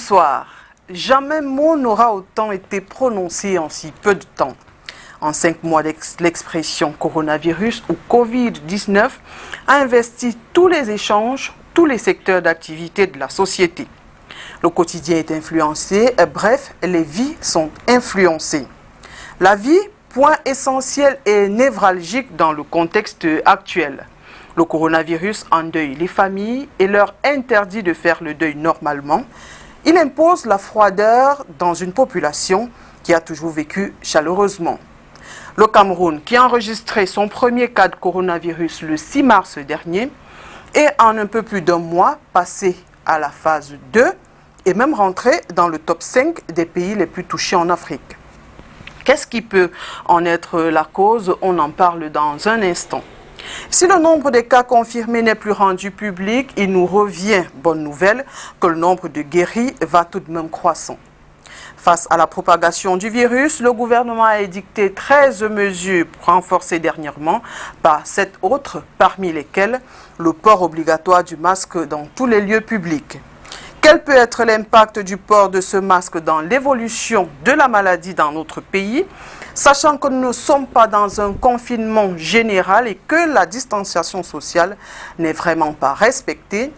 bonsoir. Jamais mot n'aura autant été prononcé en si peu de temps. En 5 mois, l'expression coronavirus ou Covid-19 a investi tous les échanges, tous les secteurs d'activité de la société. Le quotidien est influencé, bref, les vies sont influencées. La vie, point essentiel et névralgique dans le contexte actuel. Le coronavirus endeuille les familles et leur interdit de faire le deuil normalement. Il impose la froideur dans une population qui a toujours vécu chaleureusement. Le Cameroun, qui a enregistré son premier cas de coronavirus le 6 mars dernier, est en un peu plus d'un mois passé à la phase 2 et même rentré dans le top 5 des pays les plus touchés en Afrique. Qu'est-ce qui peut en être la cause? On en parle dans un instant. Si le nombre de cas confirmés n'est plus rendu public, il nous revient, bonne nouvelle, que le nombre de guéris va tout de même croissant. Face à la propagation du virus, le gouvernement a édicté 13 mesures renforcées dernièrement par 7 autres, parmi lesquelles le port obligatoire du masque dans tous les lieux publics. Quel peut être l'impact du port de ce masque dans l'évolution de la maladie dans notre pays, sachant que nous ne sommes pas dans un confinement général et que la distanciation sociale n'est vraiment pas respectée?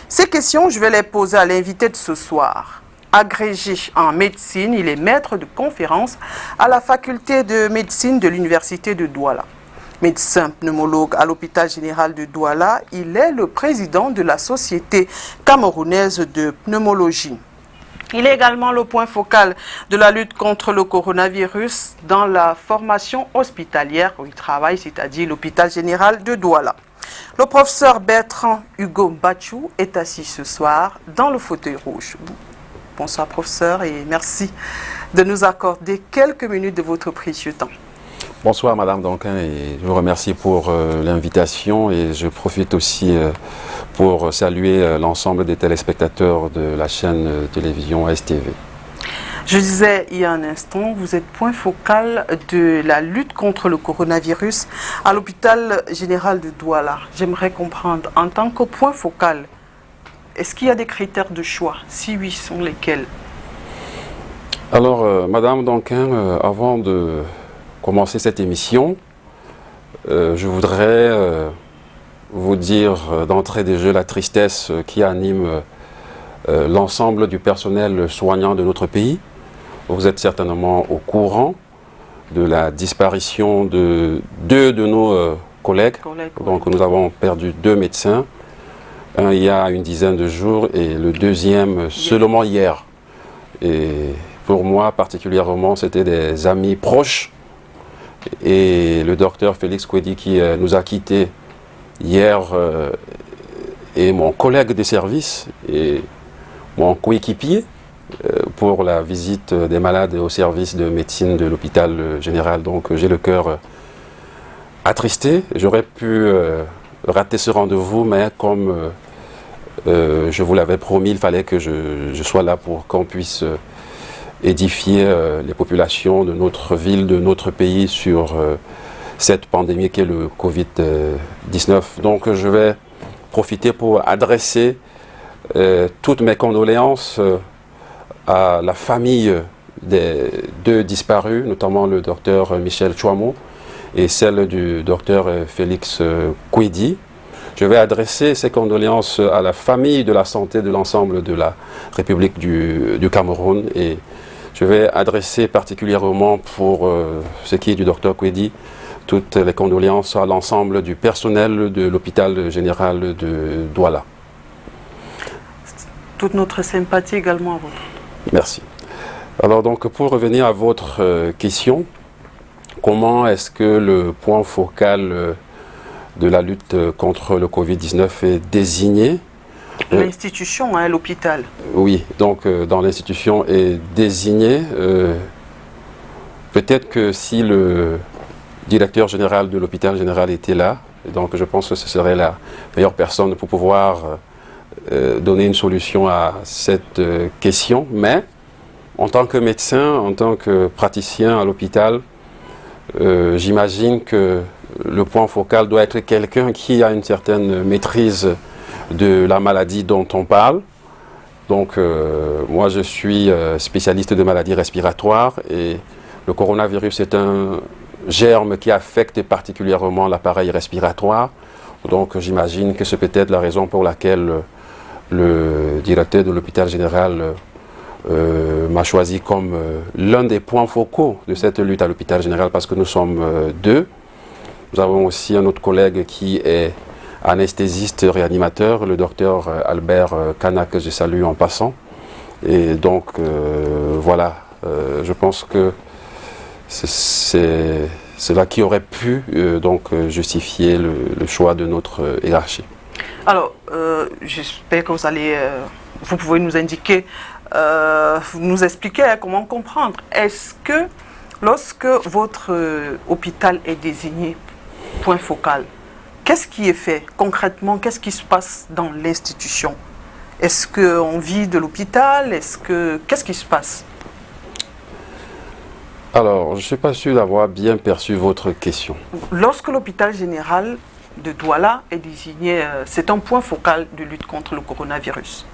Ces questions, je vais les poser à l'invité de ce soir. Agrégé en médecine, il est maître de conférence à la faculté de médecine de l'université de Douala. Médecin pneumologue à l'hôpital général de Douala, il est le président de la Société camerounaise de pneumologie. Il est également le point focal de la lutte contre le coronavirus dans la formation hospitalière où il travaille, c'est-à-dire l'hôpital général de Douala. Le professeur Bertrand Hugo Bachou est assis ce soir dans le fauteuil rouge. Bonsoir professeur et merci de nous accorder quelques minutes de votre précieux temps. Bonsoir Madame Donquin et je vous remercie pour l'invitation et je profite aussi pour saluer l'ensemble des téléspectateurs de la chaîne télévision STV. Je disais il y a un instant, vous êtes point focal de la lutte contre le coronavirus à l'hôpital général de Douala. J'aimerais comprendre, en tant que point focal, est-ce qu'il y a des critères de choix? Si oui, sont lesquels? Alors Madame Donquin, avant de commencer cette émission, je voudrais vous dire d'entrée de jeu la tristesse qui anime l'ensemble du personnel soignant de notre pays. Vous êtes certainement au courant de la disparition de 2 de nos collègues. Donc nous avons perdu 2 médecins, un il y a une dizaine de jours et le deuxième seulement hier. Et pour moi particulièrement, c'était des amis proches. Et le docteur Félix Kwedi qui nous a quittés hier est mon collègue de service et mon coéquipier pour la visite des malades au service de médecine de l'hôpital général. Donc j'ai le cœur attristé. J'aurais pu rater ce rendez-vous, mais comme je vous l'avais promis, il fallait que je sois là pour qu'on puisse édifier les populations de notre ville, de notre pays sur cette pandémie qui est le Covid-19. Donc je vais profiter pour adresser toutes mes condoléances à la famille des 2 disparus, notamment le docteur Michel Chouamou et celle du docteur Félix Kwedi. Je vais adresser ces condoléances à la famille de la santé de l'ensemble de la République du Cameroun et je vais adresser particulièrement pour ce qui est du docteur Kwedi toutes les condoléances à l'ensemble du personnel de l'hôpital général de Douala. Toute notre sympathie également à vous. Merci. Alors donc pour revenir à votre question, comment est-ce que le point focal de la lutte contre le Covid-19 est désigné? L'institution, hein, l'hôpital. Oui, donc dans l'institution est désigné. Peut-être que si le directeur général de l'hôpital général était là, donc je pense que ce serait la meilleure personne pour pouvoir donner une solution à cette question. Mais en tant que médecin, en tant que praticien à l'hôpital, j'imagine que le point focal doit être quelqu'un qui a une certaine maîtrise de la maladie dont on parle Donc, moi, je suis spécialiste de maladies respiratoires et le coronavirus est un germe qui affecte particulièrement l'appareil respiratoire. Donc, j'imagine que c'est peut-être la raison pour laquelle le directeur de l'hôpital général m'a choisi comme l'un des points focaux de cette lutte à l'hôpital général parce que nous sommes deux. Nous avons aussi un autre collègue qui est anesthésiste réanimateur, le docteur Albert Cana, que je salue en passant. Et donc, voilà, je pense que c'est cela qui aurait pu donc justifier le choix de notre hiérarchie. Alors, j'espère que vous pouvez nous indiquer, nous expliquer comment comprendre. Est-ce que lorsque votre hôpital est désigné point focal, qu'est-ce qui est fait concrètement? Qu'est-ce qui se passe dans l'institution? Est-ce qu'on vit de l'hôpital? Qu'est-ce qui se passe? Alors, je ne suis pas sûr d'avoir bien perçu votre question. Lorsque l'hôpital général de Douala est désigné, c'est un point focal de lutte contre le coronavirus.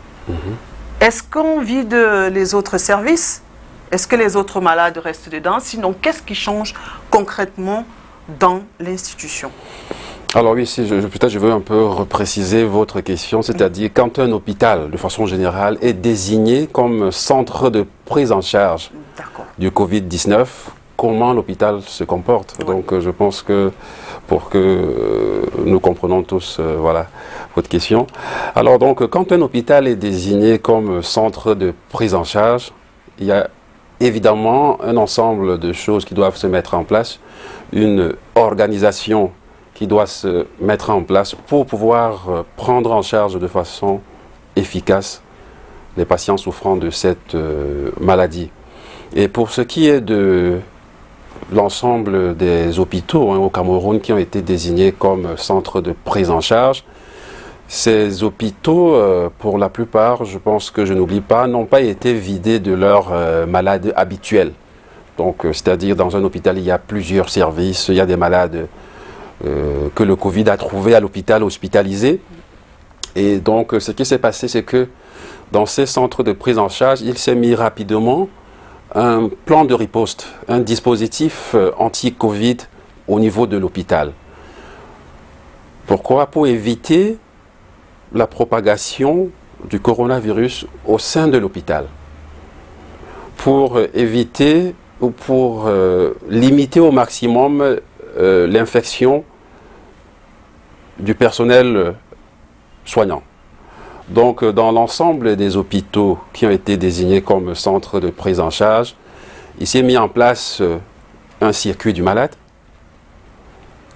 Est-ce qu'on vide les autres services? Est-ce que les autres malades restent dedans? Sinon, qu'est-ce qui change concrètement dans l'institution? Alors oui, peut-être je veux un peu repréciser votre question, c'est-à-dire quand un hôpital, de façon générale, est désigné comme centre de prise en charge du Covid-19, comment l'hôpital se comporte. Oui. Donc je pense que pour que nous comprenions tous voilà, votre question. Alors donc quand un hôpital est désigné comme centre de prise en charge, il y a évidemment un ensemble de choses qui doivent se mettre en place, une organisation qui doit se mettre en place pour pouvoir prendre en charge de façon efficace les patients souffrant de cette maladie. Et pour ce qui est de l'ensemble des hôpitaux au Cameroun qui ont été désignés comme centre de prise en charge, ces hôpitaux, pour la plupart, je pense que je n'oublie pas, n'ont pas été vidés de leurs malades habituels. Donc, c'est-à-dire dans un hôpital, il y a plusieurs services, il y a des malades que le Covid a trouvé à l'hôpital hospitalisé. Et donc, ce qui s'est passé, c'est que dans ces centres de prise en charge, il s'est mis rapidement un plan de riposte, un dispositif anti-Covid au niveau de l'hôpital. Pourquoi? Pour éviter la propagation du coronavirus au sein de l'hôpital. Pour éviter ou pour limiter au maximum l'infection du personnel soignant. Donc, dans l'ensemble des hôpitaux qui ont été désignés comme centre de prise en charge, il s'est mis en place un circuit du malade,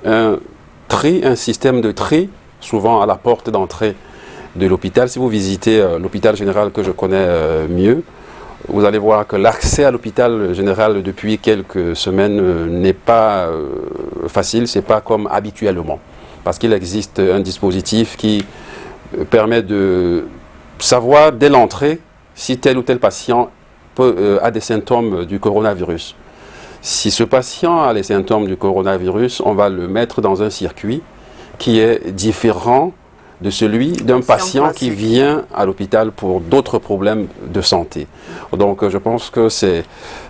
un système de tri, souvent à la porte d'entrée de l'hôpital. Si vous visitez l'hôpital général que je connais mieux, vous allez voir que l'accès à l'hôpital général depuis quelques semaines n'est pas facile, c'est pas comme habituellement. Parce qu'il existe un dispositif qui permet de savoir dès l'entrée si tel ou tel patient a des symptômes du coronavirus. Si ce patient a les symptômes du coronavirus, on va le mettre dans un circuit qui est différent de celui d'un patient qui vient à l'hôpital pour d'autres problèmes de santé. Donc je pense que c'est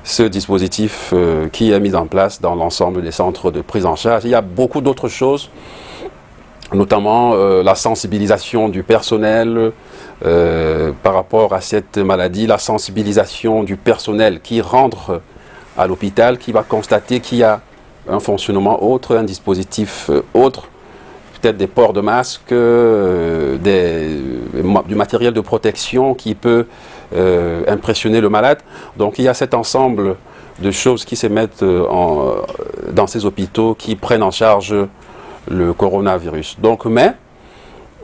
ce dispositif qui est mis en place dans l'ensemble des centres de prise en charge. Il y a beaucoup d'autres choses, notamment la sensibilisation du personnel par rapport à cette maladie, la sensibilisation du personnel qui rentre à l'hôpital, qui va constater qu'il y a un fonctionnement autre, un dispositif autre, peut-être des ports de masque, du matériel de protection qui peut impressionner le malade. Donc il y a cet ensemble de choses qui se mettent dans ces hôpitaux qui prennent en charge le coronavirus. Donc, mais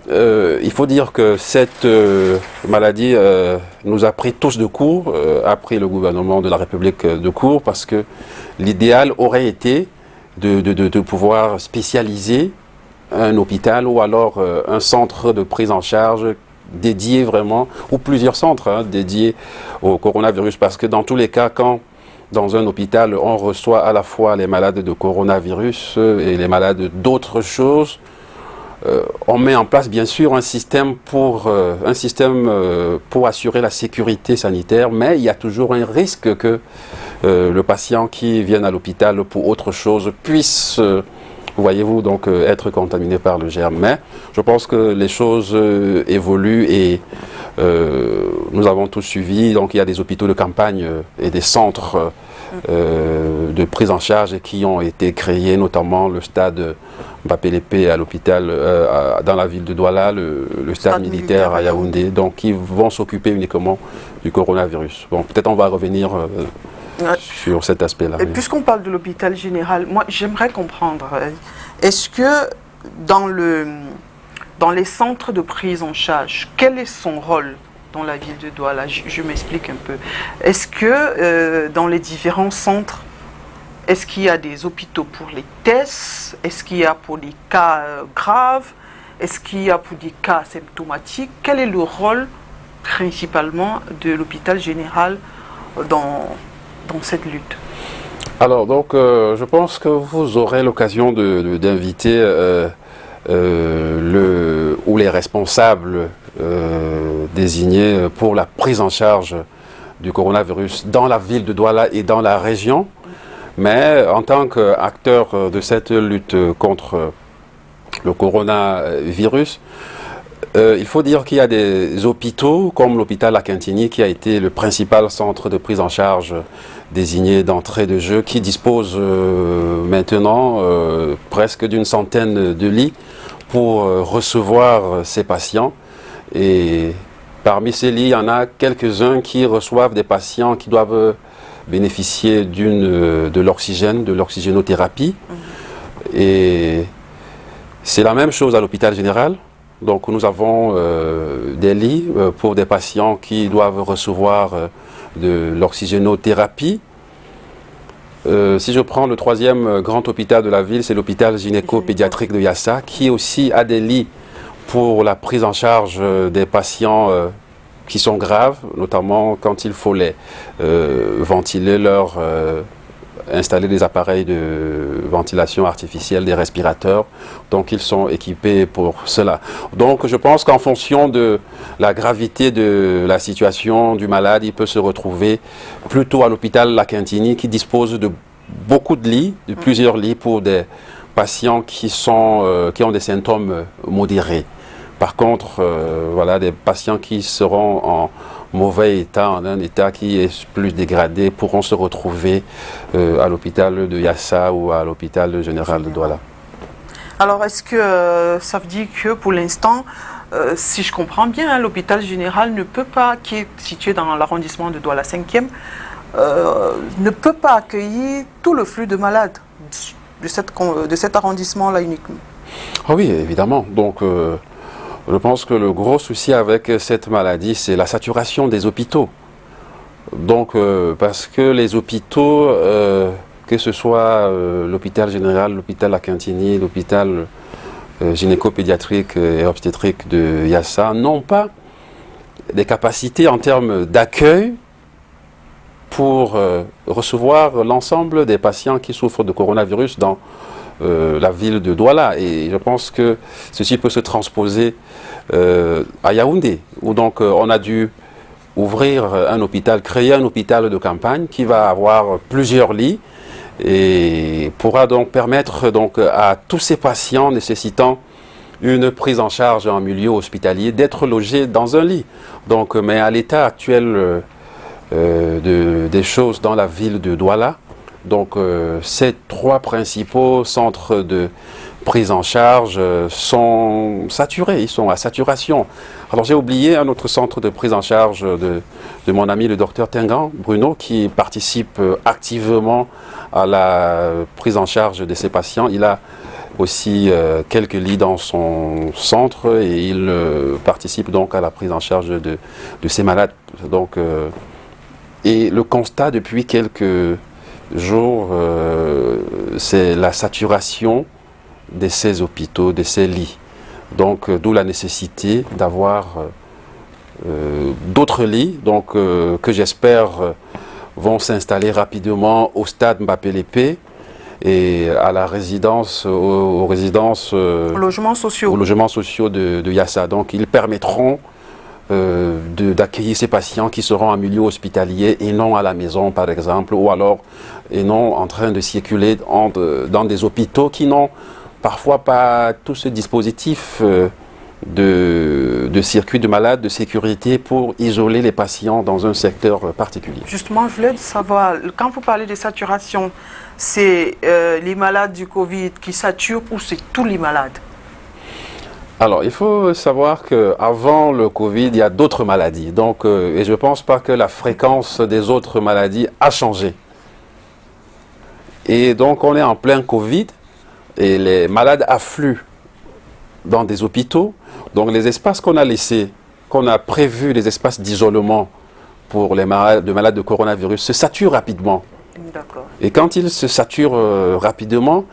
il faut dire que cette maladie nous a pris tous de court, a pris le gouvernement de la République de court, parce que l'idéal aurait été de pouvoir spécialiser un hôpital ou alors un centre de prise en charge dédié vraiment, ou plusieurs centres dédiés au coronavirus, parce que dans tous les cas, quand dans un hôpital on reçoit à la fois les malades de coronavirus et les malades d'autres choses, on met en place bien sûr un système pour assurer la sécurité sanitaire, mais il y a toujours un risque que le patient qui vient à l'hôpital pour autre chose puisse, voyez-vous, donc être contaminé par le germe. Mais je pense que les choses évoluent et nous avons tous suivi. Donc il y a des hôpitaux de campagne et des centres de prise en charge qui ont été créés, notamment le stade Mbappé-Lépée à l'hôpital dans la ville de Douala, le stade militaire à Yaoundé, donc qui vont s'occuper uniquement du coronavirus. Bon, peut-être on va revenir sur cet aspect-là. Et puisqu'on parle de l'hôpital général, moi j'aimerais comprendre, est-ce que dans les centres de prise en charge, quel est son rôle dans la ville de Douala? Je m'explique un peu. Est-ce que dans les différents centres, est-ce qu'il y a des hôpitaux pour les tests? Est-ce qu'il y a pour des cas graves? Est-ce qu'il y a pour des cas symptomatiques? Quel est le rôle principalement de l'hôpital général dans cette lutte? Alors, donc, je pense que vous aurez l'occasion d'inviter les responsables désignés pour la prise en charge du coronavirus dans la ville de Douala et dans la région. Mais en tant qu'acteur de cette lutte contre le coronavirus, il faut dire qu'il y a des hôpitaux comme l'hôpital Akintini qui a été le principal centre de prise en charge désigné d'entrée de jeu qui dispose maintenant presque d'une centaine de lits pour recevoir ces patients. Et parmi ces lits, il y en a quelques-uns qui reçoivent des patients qui doivent bénéficier de l'oxygénothérapie. Et c'est la même chose à l'hôpital général. Donc nous avons des lits pour des patients qui doivent recevoir de l'oxygénothérapie. Si je prends le troisième grand hôpital de la ville, c'est l'hôpital gynéco-pédiatrique de Yassa, qui aussi a des lits pour la prise en charge des patients qui sont graves, notamment quand il faut les ventiler, installer des appareils de ventilation artificielle, des respirateurs. Donc ils sont équipés pour cela. Donc je pense qu'en fonction de la gravité de la situation du malade, il peut se retrouver plutôt à l'hôpital Lakintini qui dispose de beaucoup de lits, de plusieurs lits pour des patients qui ont des symptômes modérés. Par contre, voilà, des patients qui seront en mauvais état, en un état qui est plus dégradé, pourront se retrouver à l'hôpital de Yassa ou à l'hôpital général de Douala. Alors, est-ce que ça veut dire que pour l'instant, si je comprends bien, hein, l'hôpital général ne peut pas, qui est situé dans l'arrondissement de Douala 5e, ne peut pas accueillir tout le flux de malades de cet arrondissement-là uniquement? Ah oui, évidemment. Donc, je pense que le gros souci avec cette maladie, c'est la saturation des hôpitaux. Donc, parce que les hôpitaux, que ce soit l'hôpital général, l'hôpital Akintini, l'hôpital gynéco-pédiatrique et obstétrique de Yassa, n'ont pas des capacités en termes d'accueil pour recevoir l'ensemble des patients qui souffrent de coronavirus dans la ville de Douala. Et je pense que ceci peut se transposer à Yaoundé, où donc on a dû ouvrir un hôpital, créer un hôpital de campagne qui va avoir plusieurs lits et pourra donc permettre donc à tous ces patients nécessitant une prise en charge en milieu hospitalier d'être logés dans un lit. Donc, mais à l'état actuel des choses dans la ville de Douala, donc ces trois principaux centres de prise en charge sont saturés, ils sont à saturation. Alors j'ai oublié un autre centre de prise en charge de mon ami le docteur Tengan, Bruno, qui participe activement à la prise en charge de ces patients. Il a aussi quelques lits dans son centre et il participe donc à la prise en charge de ces malades. Donc, et le constat depuis quelques jours, c'est la saturation de ces hôpitaux, de ces lits. Donc, d'où la nécessité d'avoir d'autres lits, donc, que j'espère vont s'installer rapidement au stade Mbappé-Lépée et à la résidence, aux résidences, Aux logements sociaux. aux logements sociaux de Yassa. Donc ils permettront d'accueillir ces patients qui seront en milieu hospitalier et non à la maison par exemple, ou alors et non en train de circuler dans des hôpitaux qui n'ont parfois pas tout ce dispositif de circuit de malades, de sécurité pour isoler les patients dans un secteur particulier. Justement, je voulais savoir, quand vous parlez de saturation, c'est les malades du Covid qui saturent ou c'est tous les malades? Alors, il faut savoir qu'avant le Covid, il y a d'autres maladies. Donc, et je ne pense pas que la fréquence des autres maladies a changé. Et donc, on est en plein Covid et les malades affluent dans des hôpitaux. Donc, les espaces qu'on a laissés, qu'on a prévus, les espaces d'isolement pour les malades de coronavirus, se saturent rapidement. D'accord. Et quand ils se saturent rapidement,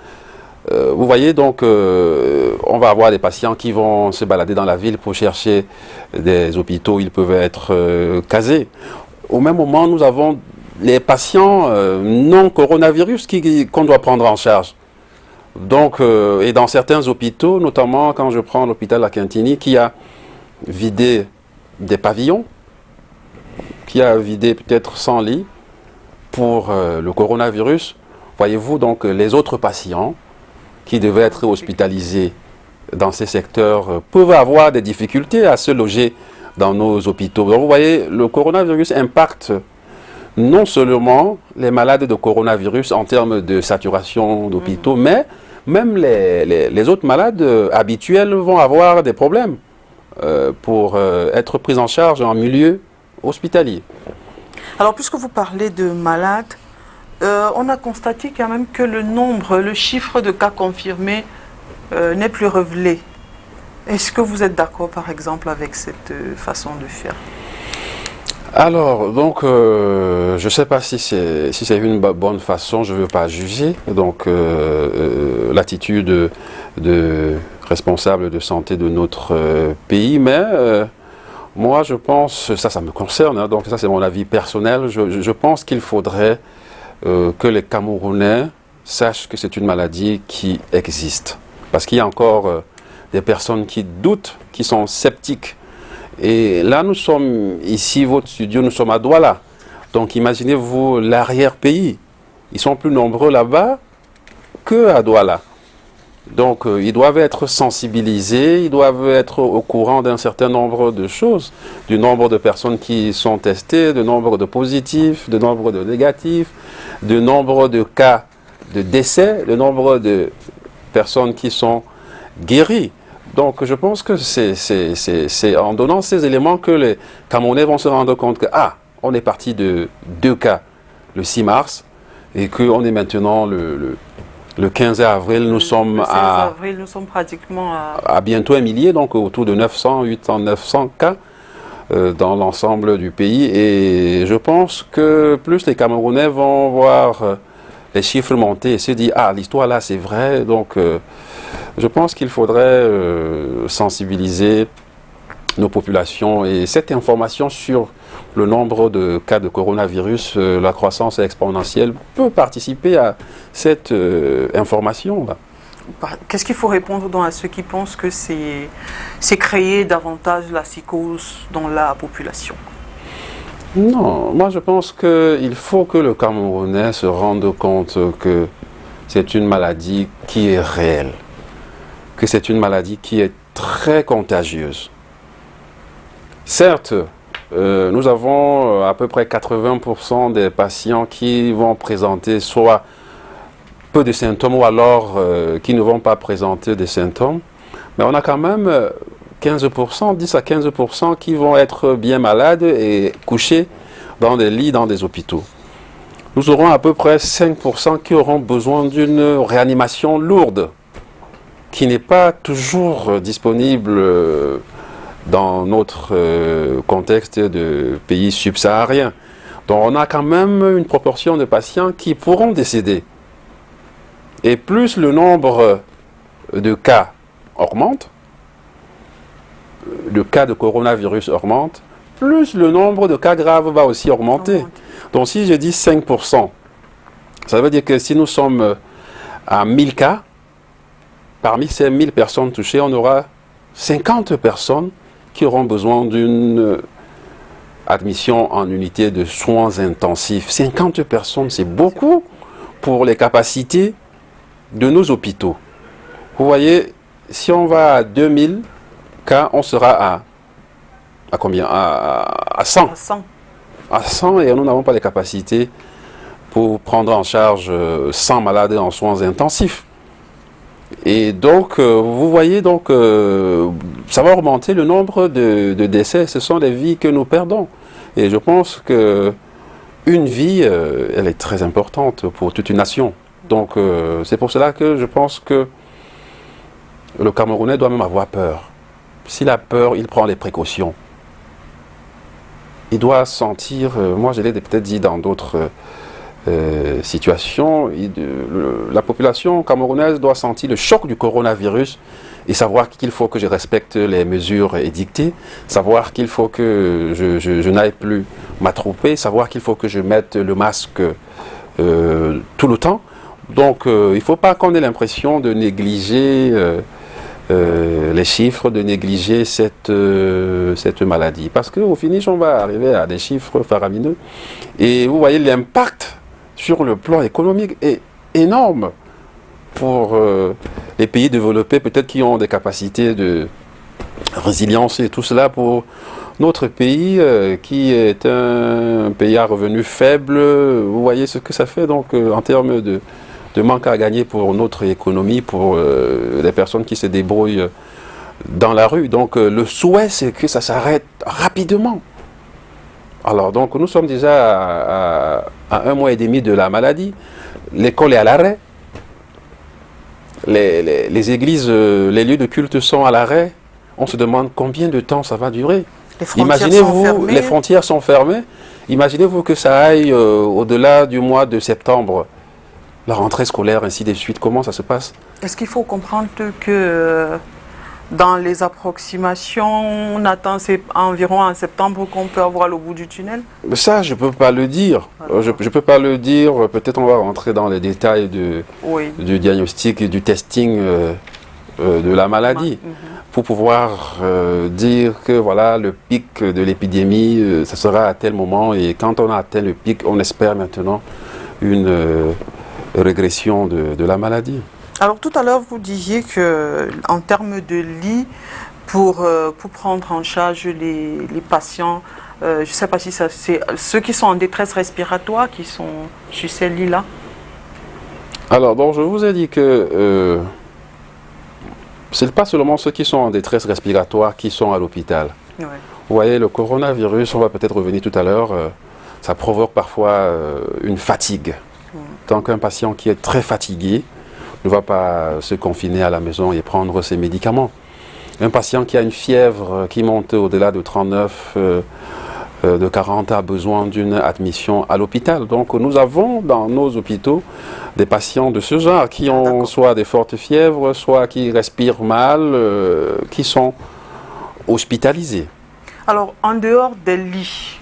vous voyez, donc, on va avoir des patients qui vont se balader dans la ville pour chercher des hôpitaux où ils peuvent être casés. Au même moment, nous avons les patients non coronavirus qu'on doit prendre en charge. Donc, et dans certains hôpitaux, notamment quand je prends l'hôpital La Quintini, qui a vidé des pavillons, qui a vidé peut-être 100 lits pour le coronavirus, voyez-vous, donc les autres patients qui devaient être hospitalisés dans ces secteurs peuvent avoir des difficultés à se loger dans nos hôpitaux. Donc vous voyez, le coronavirus impacte non seulement les malades de coronavirus en termes de saturation d'hôpitaux, mais même les autres malades habituels vont avoir des problèmes pour être pris en charge en milieu hospitalier. Alors, puisque vous parlez de malades, on a constaté quand même que le chiffre de cas confirmés n'est plus révélé. Est-ce que vous êtes d'accord, par exemple, avec cette façon de faire? Alors, donc, je ne sais pas si c'est une bonne façon, je ne veux pas juger. Donc, l'attitude de responsable de santé de notre pays, mais moi, je pense, ça me concerne, hein, donc ça c'est mon avis personnel, je pense qu'il faudrait que les Camerounais sachent que c'est une maladie qui existe. Parce qu'il y a encore des personnes qui doutent, qui sont sceptiques. Et là, nous sommes ici, votre studio, nous sommes à Douala. Donc imaginez-vous l'arrière-pays. Ils sont plus nombreux là-bas qu'à Douala. Donc ils doivent être sensibilisés, ils doivent être au courant d'un certain nombre de choses, du nombre de personnes qui sont testées, du nombre de positifs, du nombre de négatifs, du nombre de cas de décès, le nombre de personnes qui sont guéries. Donc je pense que c'est en donnant ces éléments que les Camerounais vont se rendre compte que, on est parti de 2 cas le 6 mars et qu'on est maintenant le 15 avril, nous sommes avril, nous sommes pratiquement à bientôt 1 millier, donc autour de 900 cas dans l'ensemble du pays. Et je pense que plus les Camerounais vont voir les chiffres monter et se dire, l'histoire là c'est vrai, donc je pense qu'il faudrait sensibiliser nos populations et cette information sur le nombre de cas de coronavirus, la croissance exponentielle peut participer à cette information-là. Qu'est-ce qu'il faut répondre donc à ceux qui pensent que c'est créer davantage la psychose dans la population? Non, moi je pense qu'il faut que le Camerounais se rende compte que c'est une maladie qui est réelle, que c'est une maladie qui est très contagieuse. Certes, nous avons à peu près 80% des patients qui vont présenter soit peu de symptômes ou alors qui ne vont pas présenter des symptômes. Mais on a quand même 15%, 10 à 15% qui vont être bien malades et couchés dans des lits, dans des hôpitaux. Nous aurons à peu près 5% qui auront besoin d'une réanimation lourde, qui n'est pas toujours disponible dans notre contexte de pays subsahariens. Donc on a quand même une proportion de patients qui pourront décéder. Et plus le nombre de cas augmente, le cas de coronavirus augmente, plus le nombre de cas graves va aussi augmenter. Donc si je dis 5%, ça veut dire que si nous sommes à 1000 cas, parmi ces 1000 personnes touchées, on aura 50 personnes qui auront besoin d'une admission en unité de soins intensifs. 50 personnes, c'est beaucoup pour les capacités de nos hôpitaux. Vous voyez, si on va à 2000 cas, on sera à combien? À 100. À 100, et nous n'avons pas les capacités pour prendre en charge 100 malades en soins intensifs. Et donc, vous voyez, donc, ça va augmenter le nombre de décès. Ce sont des vies que nous perdons. Et je pense que une vie, elle est très importante pour toute une nation. Donc, c'est pour cela que je pense que le Camerounais doit même avoir peur. S'il a peur, il prend les précautions. Il doit sentir, moi je l'ai peut-être dit dans d'autres situations, la population camerounaise doit sentir le choc du coronavirus et savoir qu'il faut que je respecte les mesures édictées, savoir qu'il faut que je n'aille plus m'attrouper, savoir qu'il faut que je mette le masque tout le temps. Donc il ne faut pas qu'on ait l'impression de négliger les chiffres, de négliger cette maladie. Parce qu'au finish, on va arriver à des chiffres faramineux. Et vous voyez, l'impact sur le plan économique est énorme pour les pays développés, peut-être qui ont des capacités de résilience et tout cela. Pour notre pays, qui est un pays à revenus faibles, vous voyez ce que ça fait donc en termes de manque à gagner pour notre économie, pour les personnes qui se débrouillent dans la rue. Donc le souhait, c'est que ça s'arrête rapidement. Alors donc nous sommes déjà à 1 mois et demi de la maladie. L'école est à l'arrêt. Les églises, les lieux de culte sont à l'arrêt. On se demande combien de temps ça va durer. Imaginez-vous, les frontières sont fermées. Imaginez-vous que ça aille au-delà du mois de septembre. La rentrée scolaire, ainsi de suite, comment ça se passe? Est-ce qu'il faut comprendre que dans les approximations, on attend environ en septembre qu'on peut avoir le bout du tunnel? Ça, je ne peux pas le dire. Je ne peux pas le dire. Peut-être on va rentrer dans les détails du diagnostic et du testing de la maladie pour pouvoir dire que voilà, le pic de l'épidémie, ça sera à tel moment. Et quand on a atteint le pic, on espère maintenant une régression de la maladie. Alors tout à l'heure, vous disiez qu'en termes de lits, pour prendre en charge les patients, je ne sais pas si c'est ceux qui sont en détresse respiratoire qui sont sur ces lits-là? Alors, donc, je vous ai dit que ce n'est pas seulement ceux qui sont en détresse respiratoire qui sont à l'hôpital. Ouais. Vous voyez, le coronavirus, on va peut-être revenir tout à l'heure, ça provoque parfois une fatigue. Tant qu'un patient qui est très fatigué ne va pas se confiner à la maison et prendre ses médicaments. Un patient qui a une fièvre qui monte au-delà de 39, de 40 a besoin d'une admission à l'hôpital. Donc nous avons dans nos hôpitaux des patients de ce genre qui ont soit des fortes fièvres, soit qui respirent mal, qui sont hospitalisés. Alors en dehors des lits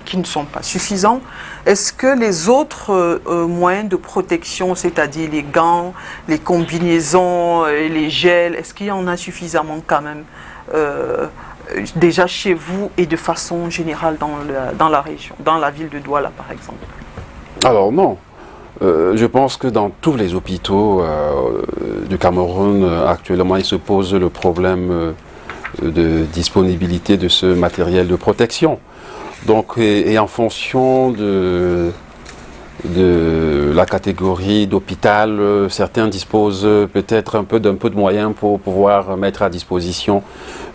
qui ne sont pas suffisants, est-ce que les autres moyens de protection, c'est-à-dire les gants, les combinaisons, les gels, est-ce qu'il y en a suffisamment quand même déjà chez vous et de façon générale dans la région, dans la ville de Douala par exemple? Alors non. Je pense que dans tous les hôpitaux du Cameroun, actuellement, il se pose le problème de disponibilité de ce matériel de protection. Donc, et en fonction de la catégorie d'hôpital, certains disposent peut-être d'un peu de moyens pour pouvoir mettre à disposition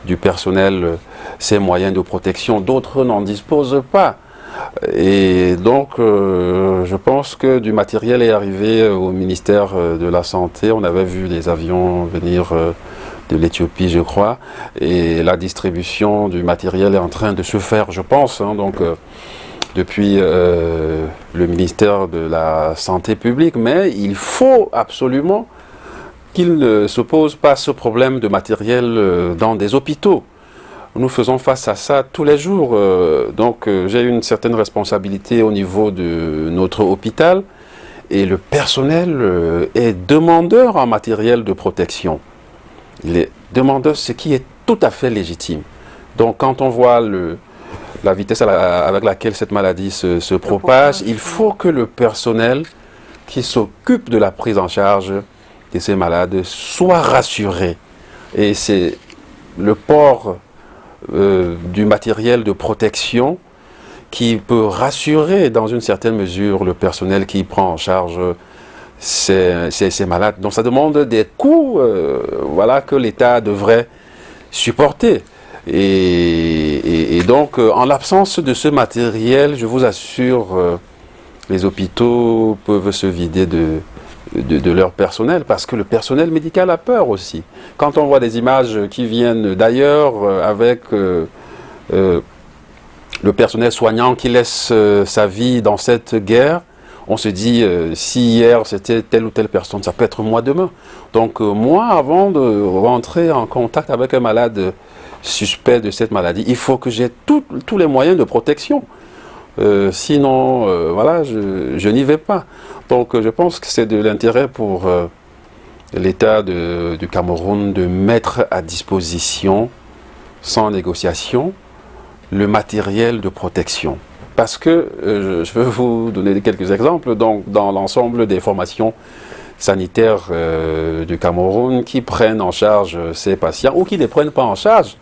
du personnel ces moyens de protection. D'autres n'en disposent pas. Et donc, je pense que du matériel est arrivé au ministère de la Santé. On avait vu des avions venir de l'Éthiopie, je crois, et la distribution du matériel est en train de se faire, je pense, donc depuis le ministère de la Santé publique, mais il faut absolument qu'il ne se pose pas ce problème de matériel dans des hôpitaux. Nous faisons face à ça tous les jours, donc j'ai une certaine responsabilité au niveau de notre hôpital, Et le personnel est demandeur en matériel de protection. Il est demandeur, ce qui est tout à fait légitime. Donc quand on voit la vitesse avec laquelle cette maladie se propage, il faut que le personnel qui s'occupe de la prise en charge de ces malades soit rassuré. Et c'est le port du matériel de protection qui peut rassurer dans une certaine mesure le personnel qui prend en charge ces malades. Donc ça demande des coûts voilà, que l'État devrait supporter. Et donc, en l'absence de ce matériel, je vous assure, les hôpitaux peuvent se vider de leur personnel, parce que le personnel médical a peur aussi. Quand on voit des images qui viennent d'ailleurs avec le personnel soignant qui laisse sa vie dans cette guerre, on se dit, si hier c'était telle ou telle personne, ça peut être moi demain. Donc moi, avant de rentrer en contact avec un malade suspect de cette maladie, il faut que j'ai tous les moyens de protection. Sinon, voilà, je n'y vais pas. Donc je pense que c'est de l'intérêt pour l'État du Cameroun de mettre à disposition, sans négociation, le matériel de protection. Parce que, je veux vous donner quelques exemples, donc dans l'ensemble des formations sanitaires du Cameroun qui prennent en charge ces patients ou qui ne les prennent pas en charge,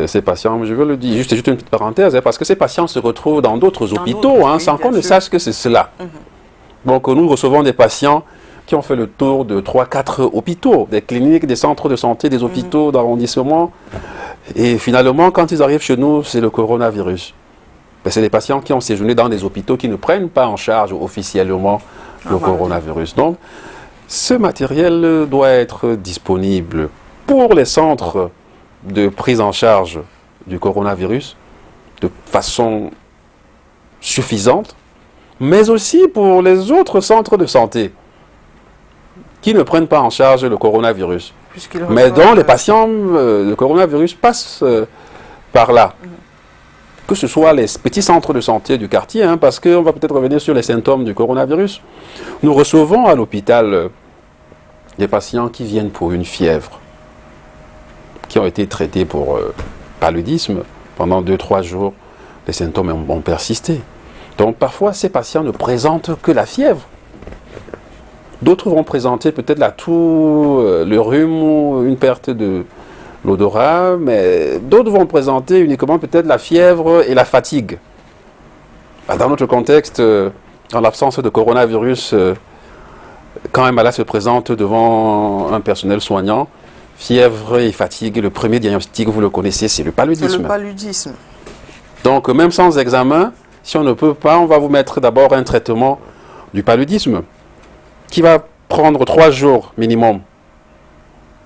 ces patients, je veux le dire, juste une petite parenthèse, parce que ces patients se retrouvent dans d'autres hôpitaux, sans qu'on ne sache que c'est cela. Donc nous recevons des patients qui ont fait le tour de 3-4 hôpitaux, des cliniques, des centres de santé, des hôpitaux d'arrondissement. Et finalement, quand ils arrivent chez nous, c'est le coronavirus. C'est des patients qui ont séjourné dans des hôpitaux qui ne prennent pas en charge officiellement le coronavirus. Donc, ce matériel doit être disponible pour les centres de prise en charge du coronavirus de façon suffisante, mais aussi pour les autres centres de santé qui ne prennent pas en charge le coronavirus. Mais dont les patients, le coronavirus passe par là. Que ce soit les petits centres de santé du quartier, parce qu'on va peut-être revenir sur les symptômes du coronavirus. Nous recevons à l'hôpital des patients qui viennent pour une fièvre, qui ont été traités pour paludisme. Pendant 2-3 jours, les symptômes ont persisté. Donc parfois, ces patients ne présentent que la fièvre. D'autres vont présenter peut-être la toux, le rhume ou une perte de l'odorat, mais d'autres vont présenter uniquement peut-être la fièvre et la fatigue. Dans notre contexte, en l'absence de coronavirus, quand un malade se présente devant un personnel soignant, fièvre et fatigue, le premier diagnostic, vous le connaissez, c'est le paludisme. C'est le paludisme. Donc même sans examen, si on ne peut pas, on va vous mettre d'abord un traitement du paludisme qui va prendre 3 jours minimum.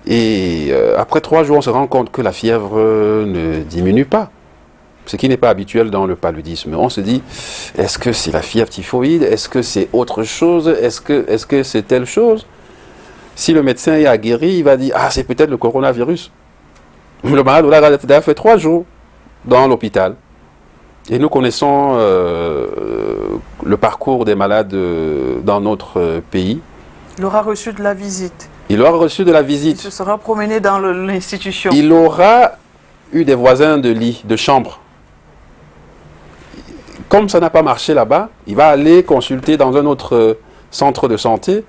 Et après 3 jours, on se rend compte que la fièvre ne diminue pas, ce qui n'est pas habituel dans le paludisme. On se dit, est-ce que c'est la fièvre typhoïde? Est-ce que c'est autre chose? Est-ce que c'est telle chose? Si le médecin est aguerri, il va dire, ah, c'est peut-être le coronavirus. Le malade a fait 3 jours dans l'hôpital. Et nous connaissons le parcours des malades dans notre pays. Il aura reçu de la visite. Il aura reçu de la visite. Il se sera promené dans l'institution. Il aura eu des voisins de lit, de chambre. Comme ça n'a pas marché là-bas, il va aller consulter dans un autre centre de santé.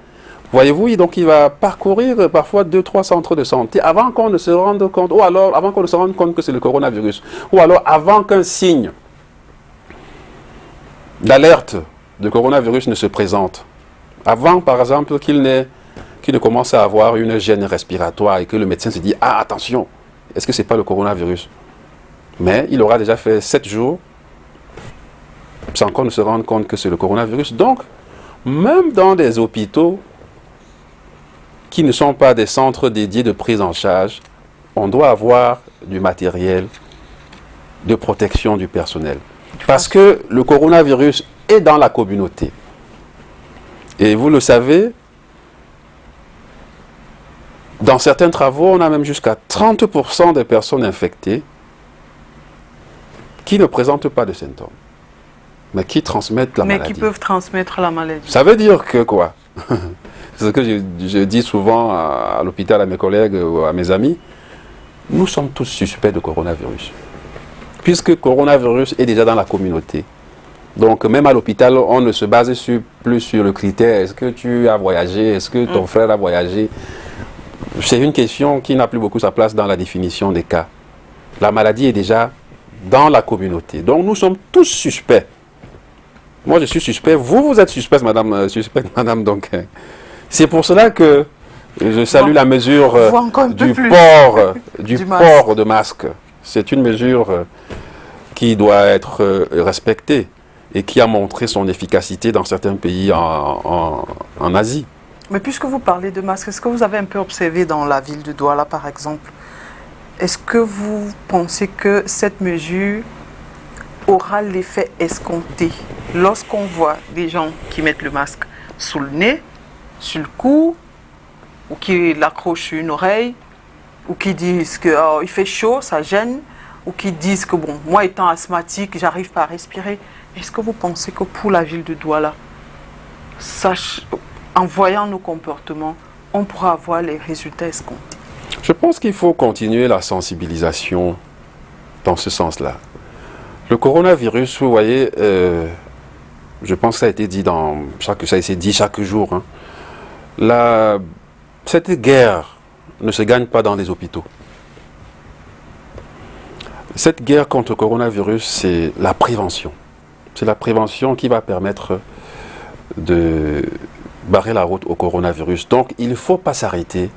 Voyez-vous, donc il va parcourir parfois 2-3 centres de santé avant qu'on ne se rende compte, ou alors avant qu'on ne se rende compte que c'est le coronavirus, ou alors avant qu'un signe d'alerte de coronavirus ne se présente. Avant, par exemple, qu'il ne commence à avoir une gêne respiratoire et que le médecin se dit « Ah, attention, est-ce que ce n'est pas le coronavirus ?» Mais il aura déjà fait 7 jours sans qu'on ne se rende compte que c'est le coronavirus. Donc, même dans des hôpitaux qui ne sont pas des centres dédiés de prise en charge, on doit avoir du matériel de protection du personnel. Parce que le coronavirus est dans la communauté. Et vous le savez, dans certains travaux, on a même jusqu'à 30% des personnes infectées qui ne présentent pas de symptômes. mais qui transmettent la maladie. Mais qui peuvent transmettre la maladie. Ça veut dire que quoi? C'est ce que je dis souvent à l'hôpital à mes collègues ou à mes amis. Nous sommes tous suspects de coronavirus. Puisque coronavirus est déjà dans la communauté. Donc même à l'hôpital, on ne se base plus sur le critère. Est-ce que tu as voyagé? Est-ce que ton frère a voyagé? C'est une question qui n'a plus beaucoup sa place dans la définition des cas. La maladie est déjà dans la communauté. Donc nous sommes tous suspects. Moi je suis suspect, vous êtes suspecte, madame. Donc c'est pour cela que je salue la mesure du port de masque. C'est une mesure qui doit être respectée et qui a montré son efficacité dans certains pays en Asie. Mais puisque vous parlez de masque, est-ce que vous avez un peu observé dans la ville de Douala, par exemple, est-ce que vous pensez que cette mesure aura l'effet escompté lorsqu'on voit des gens qui mettent le masque sous le nez, sur le cou, ou qui l'accrochent sur une oreille, ou qui disent qu'il fait chaud, ça gêne, ou qui disent que, bon, moi étant asthmatique, j'arrive pas à respirer. Est-ce que vous pensez que pour la ville de Douala, en voyant nos comportements, on pourra avoir les résultats escomptés? Je pense qu'il faut continuer la sensibilisation dans ce sens-là. Le coronavirus, vous voyez, je pense que ça a été dit chaque jour. Hein. Cette guerre ne se gagne pas dans les hôpitaux. Cette guerre contre le coronavirus, c'est la prévention. C'est la prévention qui va permettre de barrer la route au coronavirus. Donc, il ne faut pas s'arrêter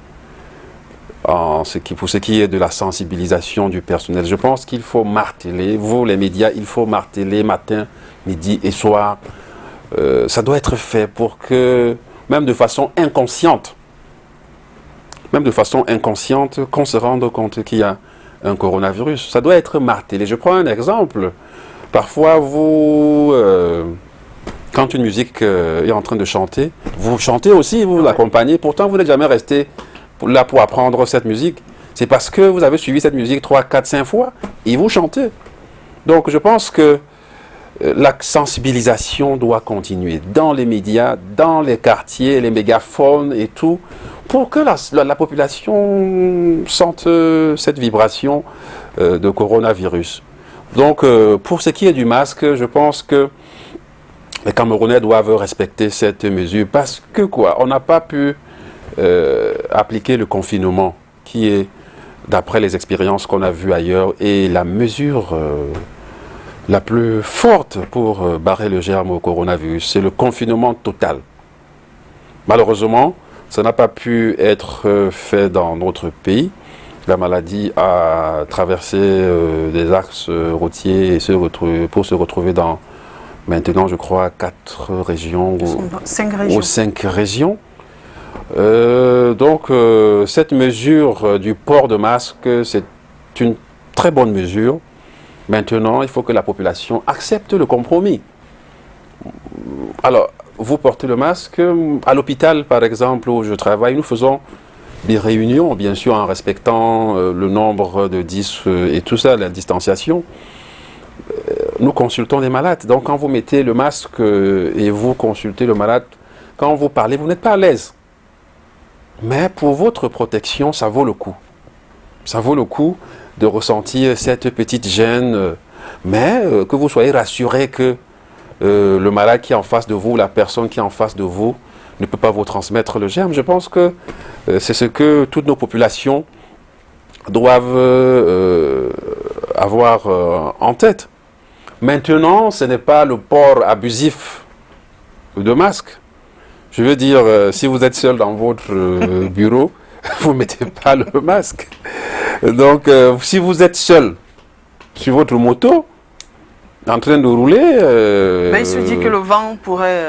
pour ce qui est de la sensibilisation du personnel. Je pense qu'il faut marteler, vous les médias, il faut marteler matin, midi et soir. Ça doit être fait pour que, même de façon inconsciente, qu'on se rende compte qu'il y a un coronavirus. Ça doit être martelé. Je prends un exemple. Parfois, quand une musique est en train de chanter, vous chantez aussi, vous l'accompagnez. Pourtant, vous n'êtes jamais resté là pour apprendre cette musique. C'est parce que vous avez suivi cette musique 3, 4, 5 fois et vous chantez. Donc, je pense que la sensibilisation doit continuer dans les médias, dans les quartiers, les mégaphones et tout, pour que la population sente cette vibration de coronavirus. Donc, pour ce qui est du masque, je pense que les Camerounais doivent respecter cette mesure parce que on n'a pas pu appliquer le confinement qui est, d'après les expériences qu'on a vues ailleurs, et la mesure la plus forte pour barrer le germe au coronavirus, c'est le confinement total. Malheureusement, ça n'a pas pu être fait dans notre pays. La maladie a traversé des axes routiers pour se retrouver dans, maintenant je crois, 4 régions ou 5 régions. Donc cette mesure du port de masque, c'est une très bonne mesure. Maintenant, il faut que la population accepte le compromis. Alors, vous portez le masque. À l'hôpital, par exemple, où je travaille, nous faisons des réunions, bien sûr, en respectant le nombre de 10 et tout ça, la distanciation. Nous consultons les malades. Donc, quand vous mettez le masque et vous consultez le malade, quand vous parlez, vous n'êtes pas à l'aise. Mais pour votre protection, ça vaut le coup. Ça vaut le coup de ressentir cette petite gêne, mais que vous soyez rassuré que le malade qui est en face de vous, la personne qui est en face de vous, ne peut pas vous transmettre le germe. Je pense que c'est ce que toutes nos populations doivent avoir en tête. Maintenant, ce n'est pas le port abusif de masque. Je veux dire, si vous êtes seul dans votre bureau, vous ne mettez pas le masque. Donc, si vous êtes seul sur votre moto, en train de rouler... Mais il se dit que le vent pourrait...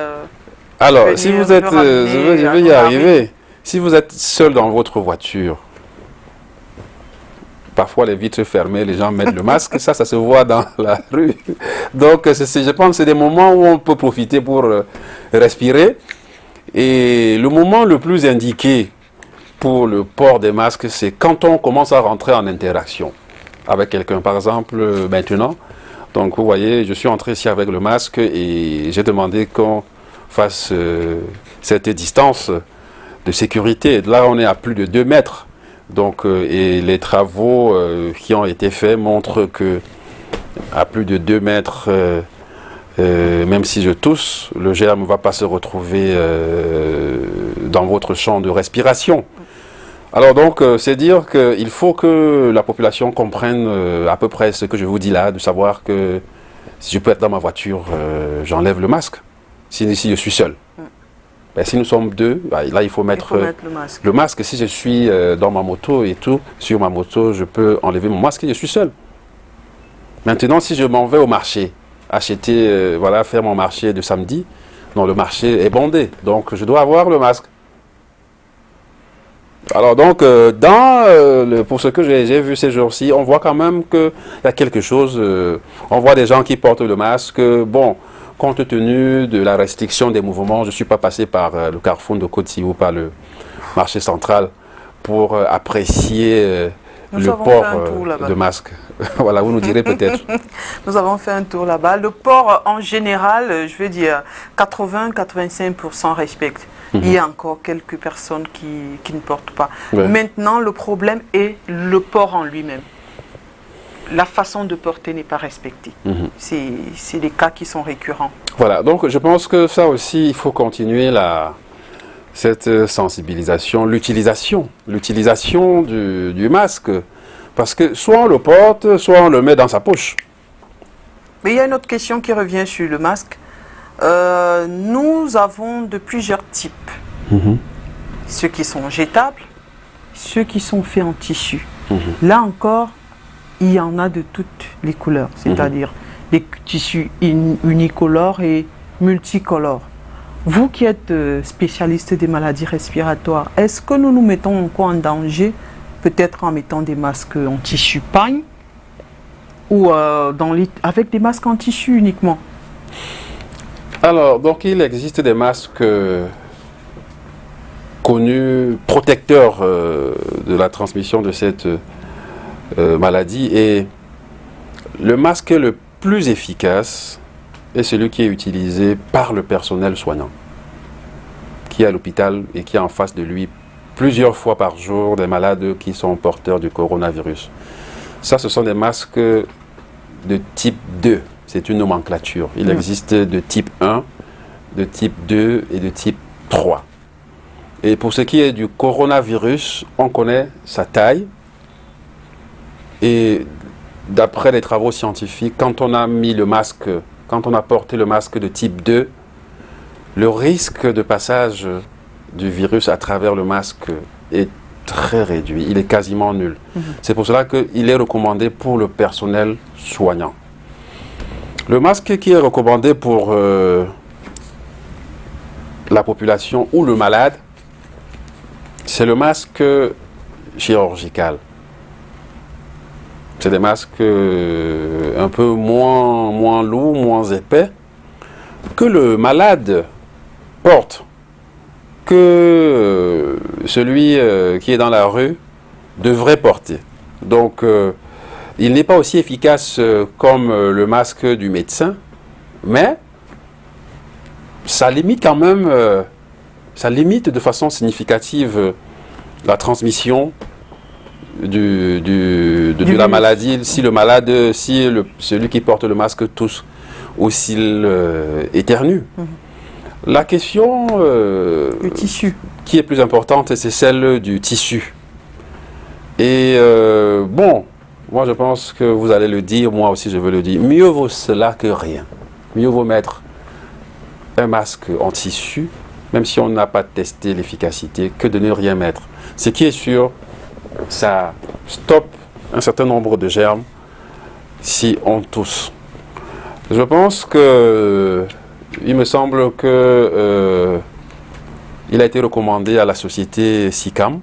alors, si vous êtes... je vais y arriver. Si vous êtes seul dans votre voiture, parfois les vitres fermées, les gens mettent le masque, ça se voit dans la rue. Donc, je pense que c'est des moments où on peut profiter pour respirer. Et le moment le plus indiqué pour le port des masques, c'est quand on commence à rentrer en interaction avec quelqu'un. Par exemple, maintenant, Donc vous voyez, je suis entré ici avec le masque et j'ai demandé qu'on fasse cette distance de sécurité. Là, on est à plus de 2 mètres. Donc, et les travaux qui ont été faits montrent que à plus de 2 mètres, même si je tousse, le germe ne va pas se retrouver dans votre champ de respiration. Alors donc, c'est dire qu'il faut que la population comprenne à peu près ce que je vous dis là, de savoir que si je peux être dans ma voiture, j'enlève le masque, si je suis seul. Ben, si nous sommes 2, ben, là il faut mettre, le masque. Si je suis dans ma moto et tout, sur ma moto, je peux enlever mon masque et je suis seul. Maintenant, si je m'en vais au marché, acheter, voilà, faire mon marché de samedi, non, le marché est bondé, donc je dois avoir le masque. Alors donc, pour ce que j'ai vu ces jours-ci, on voit quand même qu'il y a quelque chose, on voit des gens qui portent le masque, bon, compte tenu de la restriction des mouvements, je ne suis pas passé par le carrefour de Côte ou par le marché central pour apprécier le port de masque. Voilà, vous nous direz peut-être. Nous avons fait un tour là-bas. Le port, en général, je veux dire, 80-85% respectent. Il y a encore quelques personnes qui ne portent pas. Ouais. Maintenant, le problème est le port en lui-même. La façon de porter n'est pas respectée. C'est des cas qui sont récurrents. Voilà, donc je pense que ça aussi, il faut continuer cette sensibilisation, l'utilisation du masque. Parce que soit on le porte, soit on le met dans sa poche. Mais il y a une autre question qui revient sur le masque. Nous avons de plusieurs types. Ceux qui sont jetables, ceux qui sont faits en tissu. Là encore, il y en a de toutes les couleurs, c'est-à-dire des tissus unicolores et multicolores. Vous qui êtes spécialiste des maladies respiratoires, est-ce que nous nous mettons encore en danger, peut-être en mettant des masques en tissu pagne ou avec des masques en tissu uniquement? Alors, donc il existe des masques connus, protecteurs de la transmission de cette maladie. Et le masque le plus efficace est celui qui est utilisé par le personnel soignant, qui est à l'hôpital et qui a en face de lui plusieurs fois par jour des malades qui sont porteurs du coronavirus. Ça, ce sont des masques de type 2. C'est une nomenclature. Il existe de type 1, de type 2 et de type 3. Et pour ce qui est du coronavirus, on connaît sa taille. Et d'après les travaux scientifiques, quand on a mis le masque, quand on a porté le masque de type 2, le risque de passage du virus à travers le masque est très réduit. Il est quasiment nul. C'est pour cela qu'il est recommandé pour le personnel soignant. Le masque qui est recommandé pour la population ou le malade, c'est le masque chirurgical. C'est des masques un peu moins lourds, moins épais, que le malade porte, que celui qui est dans la rue devrait porter. Donc, il n'est pas aussi efficace comme le masque du médecin, mais ça limite quand même, ça limite de façon significative la transmission de la maladie. Si le malade, celui qui porte le masque tousse ou s'il éternue. La question du tissu qui est plus importante, c'est celle du tissu. Et bon, moi je pense que vous allez le dire, moi aussi je veux le dire, mieux vaut cela que rien. Mieux vaut mettre un masque en tissu, même si on n'a pas testé l'efficacité, que de ne rien mettre. Ce qui est sûr, ça stoppe un certain nombre de germes si on tousse. Je pense que, il me semble que il a été recommandé à la société SICAM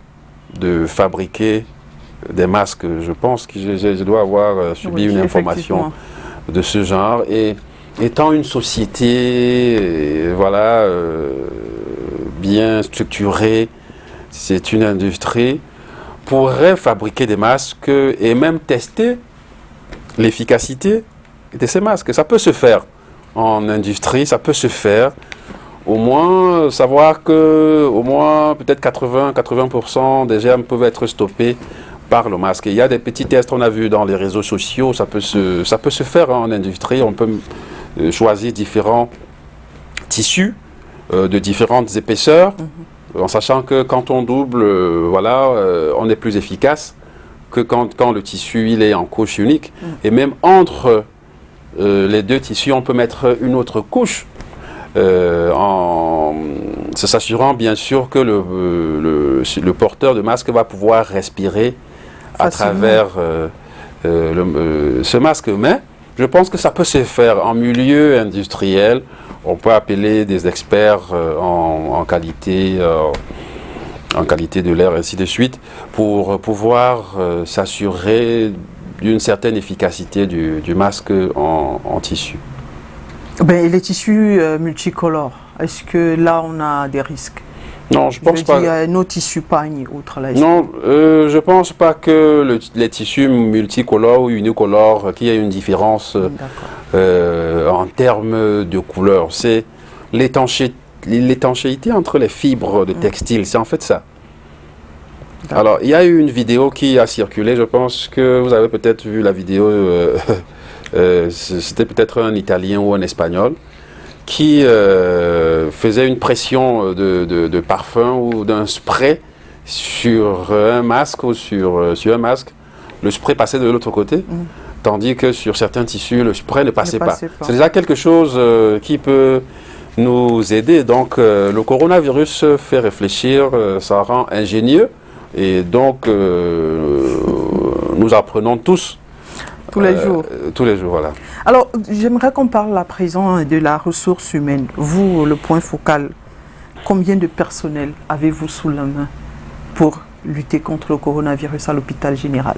de fabriquer des masques. Je pense que je dois avoir subi une information de ce genre. Et étant une société voilà, bien structurée, c'est une industrie, pourrait fabriquer des masques et même tester l'efficacité de ces masques. Ça peut se faire en industrie, ça peut se faire. Au moins, savoir que au moins peut-être 80% des germes peuvent être stoppés par le masque. Et il y a des petits tests, on a vu dans les réseaux sociaux, ça peut se faire en industrie. On peut choisir différents tissus de différentes épaisseurs, en sachant que quand on double, on est plus efficace que quand le tissu il est en couche unique. Et même entre les deux tissus, on peut mettre une autre couche, en s'assurant bien sûr que le porteur de masque va pouvoir respirer à travers ce masque. Mais je pense que ça peut se faire en milieu industriel. On peut appeler des experts en qualité de l'air, ainsi de suite, pour pouvoir s'assurer d'une certaine efficacité du masque en tissu. Ben, les tissus multicolores, est-ce que là on a des risques? Non, je pense pas. Nos tissus pagnes, outre là. Non, je pense pas que les tissus multicolores ou unicolores, qu'il y ait une différence en termes de couleur. C'est l'étanchéité entre les fibres de textile, c'est en fait ça. Alors, il y a eu une vidéo qui a circulé, je pense que vous avez peut-être vu la vidéo, c'était peut-être un Italien ou un Espagnol, qui faisait une pression de parfum ou d'un spray sur un masque ou sur un masque. Le spray passait de l'autre côté, tandis que sur certains tissus, le spray ne passait pas. C'est déjà quelque chose qui peut nous aider. Donc, le coronavirus fait réfléchir, ça rend ingénieux. Et donc, nous apprenons tous. Tous les jours. Tous les jours, voilà. Alors, j'aimerais qu'on parle à présent de la ressource humaine. Vous, le point focal, combien de personnel avez-vous sous la main pour lutter contre le coronavirus à l'hôpital général?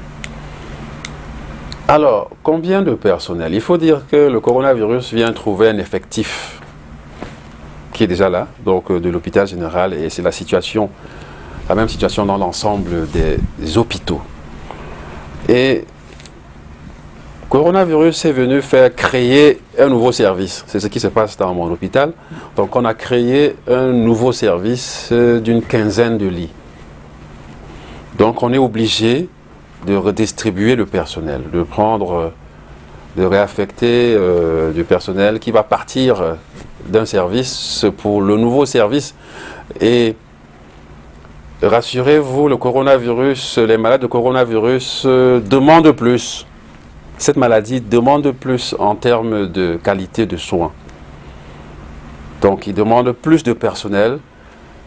Alors, combien de personnel? Il faut dire que le coronavirus vient trouver un effectif qui est déjà là, donc de l'hôpital général, et c'est la même situation dans l'ensemble des hôpitaux. Et le coronavirus est venu faire créer un nouveau service. C'est ce qui se passe dans mon hôpital. Donc on a créé un nouveau service d'une quinzaine de lits. Donc on est obligé de redistribuer le personnel, de réaffecter du personnel qui va partir d'un service pour le nouveau service. Et rassurez-vous, les malades de coronavirus demandent plus. Cette maladie demande plus en termes de qualité de soins. Donc, ils demandent plus de personnel.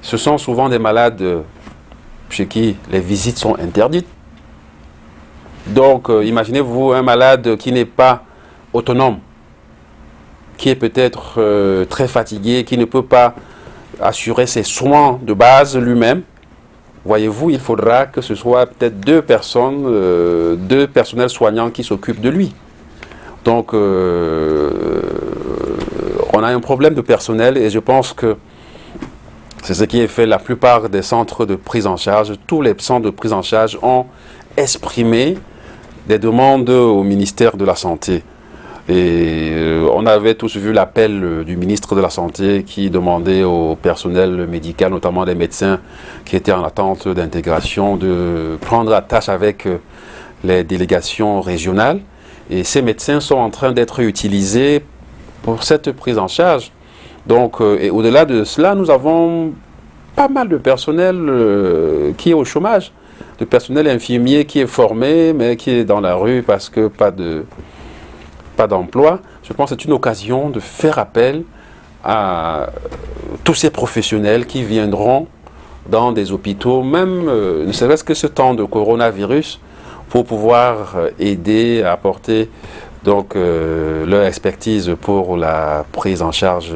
Ce sont souvent des malades chez qui les visites sont interdites. Donc, imaginez-vous un malade qui n'est pas autonome, qui est peut-être très fatigué, qui ne peut pas assurer ses soins de base lui-même. Voyez-vous, il faudra que ce soit peut-être deux personnels soignants qui s'occupent de lui. Donc, on a un problème de personnel et je pense que c'est ce qui est fait. La plupart des centres de prise en charge, tous les centres de prise en charge ont exprimé des demandes au ministère de la Santé. Et on avait tous vu l'appel du ministre de la Santé qui demandait au personnel médical, notamment les médecins qui étaient en attente d'intégration, de prendre attache avec les délégations régionales. Et ces médecins sont en train d'être utilisés pour cette prise en charge. Donc, et au-delà de cela, nous avons pas mal de personnel qui est au chômage, de personnel infirmier qui est formé, mais qui est dans la rue parce que pas d'emploi. Je pense que c'est une occasion de faire appel à tous ces professionnels qui viendront dans des hôpitaux, même ne serait-ce que ce temps de coronavirus, pour pouvoir aider à apporter donc, leur expertise pour la prise en charge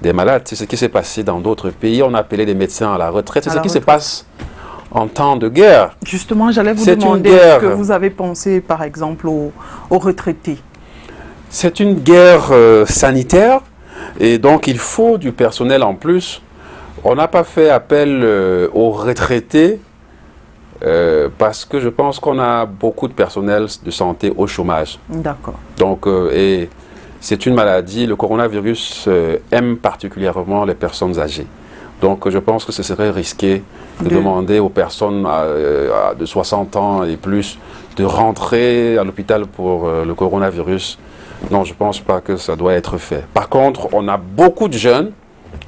des malades. C'est ce qui s'est passé dans d'autres pays. On a appelé des médecins à la retraite. C'est ce qui se passe en temps de guerre. Justement, j'allais vous demander ce que vous avez pensé, par exemple, aux retraités. C'est une guerre sanitaire et donc il faut du personnel en plus. On n'a pas fait appel aux retraités Parce que je pense qu'on a beaucoup de personnel de santé au chômage. D'accord. Donc, et c'est une maladie, le coronavirus aime particulièrement les personnes âgées. Donc je pense que ce serait risqué de demander aux personnes de 60 ans et plus de rentrer à l'hôpital pour le coronavirus. Non, je ne pense pas que ça doit être fait. Par contre, on a beaucoup de jeunes,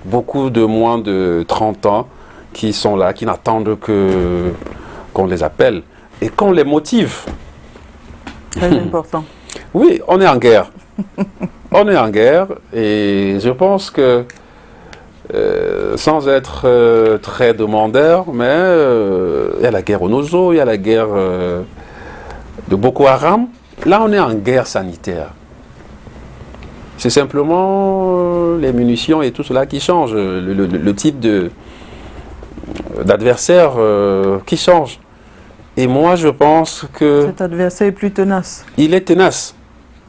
beaucoup de moins de 30 ans qui sont là, qui n'attendent qu'on les appelle et qu'on les motive. Très important. Oui, on est en guerre. On est en guerre et je pense que sans être très demandeur, mais il y a la guerre au Nozo, il y a la guerre de Boko Haram. Là, on est en guerre sanitaire. C'est simplement les munitions et tout cela qui change, le type d'adversaire qui change. Et moi, je pense que... Cet adversaire est plus tenace. Il est tenace.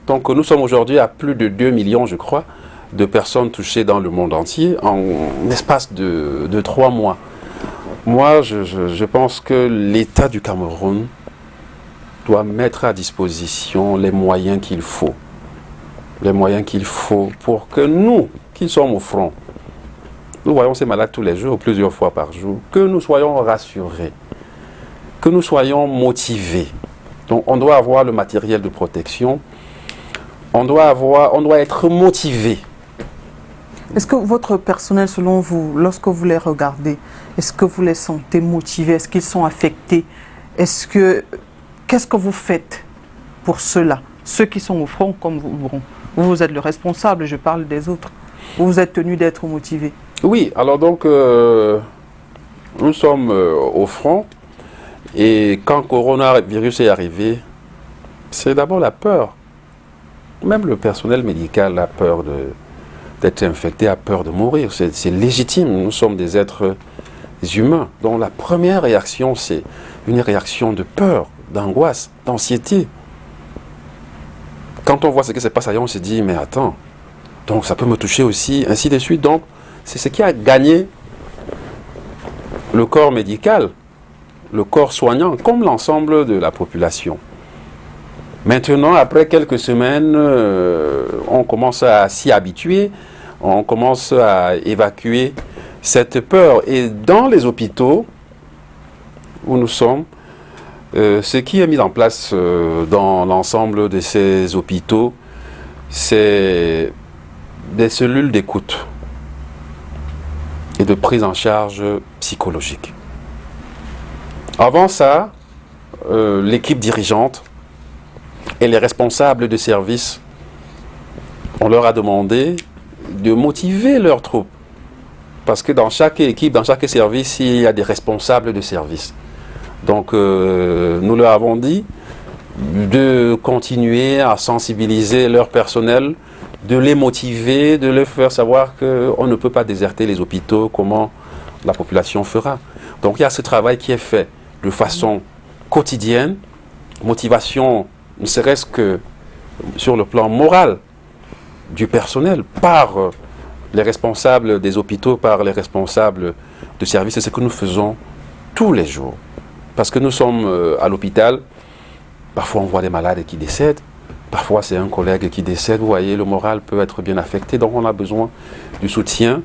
Donc, nous sommes aujourd'hui à plus de 2 millions, je crois, de personnes touchées dans le monde entier en l'espace de 3 mois. Moi, je pense que l'État du Cameroun doit mettre à disposition les moyens qu'il faut. Les moyens qu'il faut pour que nous, qui sommes au front, nous voyons ces malades tous les jours, plusieurs fois par jour, que nous soyons rassurés, que nous soyons motivés. Donc, on doit avoir le matériel de protection, on doit être motivé. Est-ce que votre personnel, selon vous, lorsque vous les regardez, est-ce que vous les sentez motivés? Est-ce qu'ils sont affectés? Qu'est-ce que vous faites pour ceux-là? Ceux qui sont au front, comme vous êtes le responsable, je parle des autres. Vous êtes tenu d'être motivé. Oui, alors donc, nous sommes au front. Et quand le coronavirus est arrivé, c'est d'abord la peur. Même le personnel médical a peur d'être infecté, a peur de mourir. C'est légitime, nous sommes des êtres humains. Donc la première réaction, c'est une réaction de peur, d'angoisse, d'anxiété. Quand on voit ce qui se passe ailleurs, on se dit, mais attends, donc ça peut me toucher aussi, ainsi de suite. Donc c'est ce qui a gagné le corps médical, le corps soignant, comme l'ensemble de la population. Maintenant, après quelques semaines, on commence à s'y habituer, on commence à évacuer cette peur. Et dans les hôpitaux où nous sommes, ce qui est mis en place dans l'ensemble de ces hôpitaux, c'est des cellules d'écoute et de prise en charge psychologique. Avant ça, l'équipe dirigeante et les responsables de service, on leur a demandé de motiver leurs troupes. Parce que dans chaque équipe, dans chaque service, il y a des responsables de service. Donc, nous leur avons dit de continuer à sensibiliser leur personnel, de les motiver, de leur faire savoir qu'on ne peut pas déserter les hôpitaux, comment la population fera. Donc, il y a ce travail qui est fait de façon quotidienne, motivation, ne serait-ce que sur le plan moral du personnel, par les responsables des hôpitaux, par les responsables de services. C'est ce que nous faisons tous les jours. Parce que nous sommes à l'hôpital, parfois on voit des malades qui décèdent, parfois c'est un collègue qui décède, vous voyez, le moral peut être bien affecté, donc on a besoin du soutien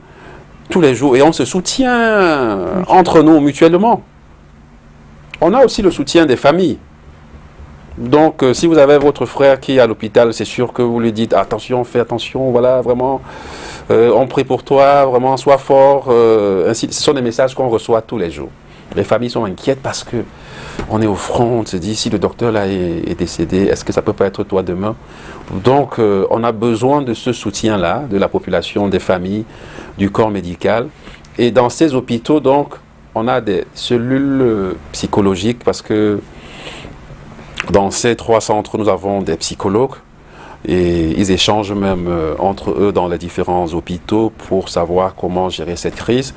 tous les jours. Et on se soutient entre nous mutuellement. On a aussi le soutien des familles. Donc, si vous avez votre frère qui est à l'hôpital, c'est sûr que vous lui dites attention, fais attention, voilà, vraiment, on prie pour toi, vraiment, sois fort. Ainsi, ce sont des messages qu'on reçoit tous les jours. Les familles sont inquiètes parce que on est au front, on se dit si le docteur là est décédé, est-ce que ça peut pas être toi demain? Donc, on a besoin de ce soutien-là, de la population, des familles, du corps médical. Et dans ces hôpitaux, donc, on a des cellules psychologiques parce que dans ces 3 centres, nous avons des psychologues et ils échangent même entre eux dans les différents hôpitaux pour savoir comment gérer cette crise.